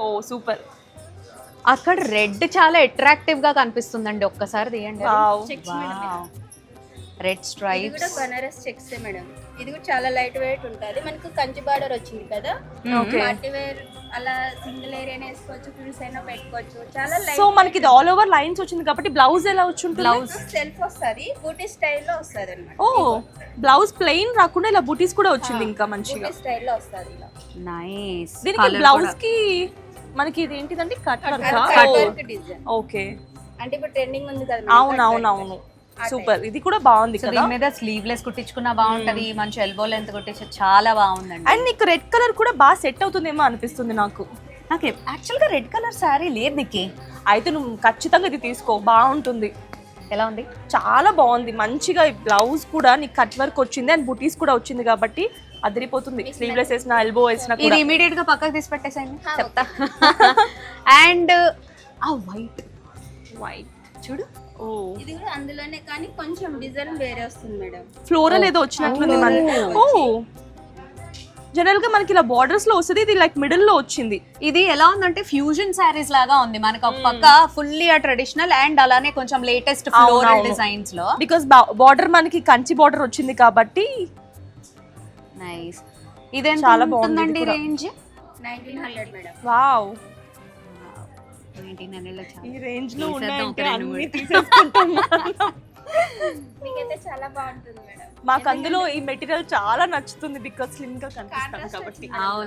ఓ super. అక్కడ red చాలా attractive గా కనిపిస్తుందండి, ఒక్కసారి తీయండి. రెడ్ ఇది స్ట్రైప్స్. కూడా బనారస్ చెక్స్ మేడం. ఇది కూడా చాలా లైట్ వెయిట్ ఉంటుంది. మనకు కంచి బార్డర్ వచ్చింది కదా, Okay. పార్టీ వేర్ అలా సింగిల్ ఏరియా వేసుకోవచ్చు, ఫ్రిల్స్ అయినా పెట్టుకోవచ్చు. చాలా లైట్. సో మనకి ఇది ఆల్ ఓవర్ లైన్స్ వచ్చింది కాబట్టి బ్లౌజ్ ఎలా వచ్చి ఉంటుంది? బ్లౌజ్ సెల్ఫ్ వస్తుంది, బూటీ స్టైల్లో వస్తుంది అనమాట. ఓ బ్లౌజ్ ప్లెయిన్ రాకుండా ఇలా బూటీస్ కూడా వచ్చింది ఇంకా మంచిగా. బూటీ స్టైల్లో వస్తుంది ఇలా. నైస్. దీనికి బ్లౌజ్ కి మనకి ఇది ఏంటిదండి కట్ వర్క్. డిజైన్. ఓకే. అంటే ఇప్పుడు ట్రెండింగ్ ఉంది కదా. అవునవునవును సూపర్. ఇది కూడా బాగుంది కదా. దీని మీద స్లీవ్లెస్ కుట్టించుకున్నా బాగుంటది, మంచి ఎల్బో లెంత్ కుట్టించు చాలా బాగుందండి. అండ్ నీకు రెడ్ కలర్ కూడా బాగా సెట్ అవుతుందేమో అనిపిస్తుంది నాకు. నాకు యాక్చువల్ గా రెడ్ కలర్ శారీ లేదు నీకు. అయితే నువ్వు ఖచ్చితంగా ఇది తీసుకో, బాగుంటుంది. ఎలా ఉంది? చాలా బాగుంది మంచిగా. ఈ బ్లౌజ్ కూడా నీకు కట్ వర్క్ వచ్చింది అండ్ బుటీస్ కూడా వచ్చింది కాబట్టి అదిరిపోతుంది. స్లీవ్లెస్ వేసిన ఎల్బో వేసిన ఇది ఇమీడియట్ గా పక్కకు తీసి పెట్టేసాయండి చెప్తా. అండ్ ఆ వైట్ వైట్ చూడు. ఓ ఇది కూడా అందులోనే కానీ కొంచెం డిజైన్ వేరే వస్తుంది మేడం. ఫ్లోరల్ ఏదో వచ్చినట్లుంది మన. ఓ జనరల్ గా మనకి ఇలా బార్డర్స్ లో వస్తుంది, ఇది లైక్ మిడిల్ లో వచ్చింది. ఇది ఎలా ఉందంటే ఫ్యూజన్ శారీస్ లాగా ఉంది. మనకు ఒక పక్క ఫుల్లీ ట్రెడిషనల్ అండ్ అలానే కొంచెం లేటెస్ట్ ఫ్లోరల్ డిజైన్స్ లో. బికాస్ బార్డర్ మనకి కంచి బార్డర్ వచ్చింది కాబట్టి. నైస్. ఇదేం చాలా బాగుందండి బాగుంది రేంజ్? 1900 మేడం. వావ్ 1900 లో చాలా. ఈ రేంజ్ లో తీసేద్దాం ఉన్నాయంటే ఒక రెండు అన్ని మూడు. తీసేసుకుంటాం. మీకైతే చాలా బాగుంటుంది మేడం. మాకు అందులో ఈ మెటీరియల్ చాలా నచ్చుతుంది బికాస్ స్లిమ్ గా కనిపిస్తాం కాబట్టి. అవును.